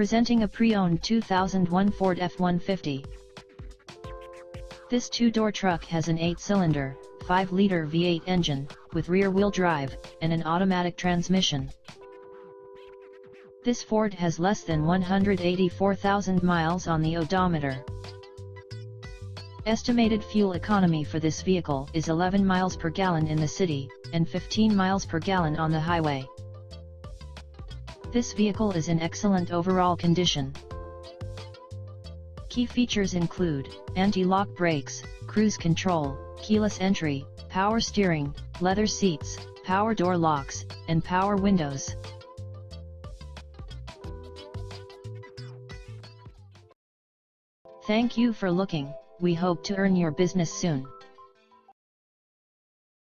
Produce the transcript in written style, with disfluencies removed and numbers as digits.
Presenting a pre-owned 2001 Ford F-150. This two-door truck has an 8-cylinder, 5-liter V8 engine, with rear-wheel drive, and an automatic transmission. This Ford has less than 184,000 miles on the odometer. Estimated fuel economy for this vehicle is 11 miles per gallon in the city, and 15 miles per gallon on the highway. This vehicle is in excellent overall condition. Key features include anti-lock brakes, cruise control, keyless entry, power steering, leather seats, power door locks, and power windows. Thank you for looking. We hope to earn your business soon.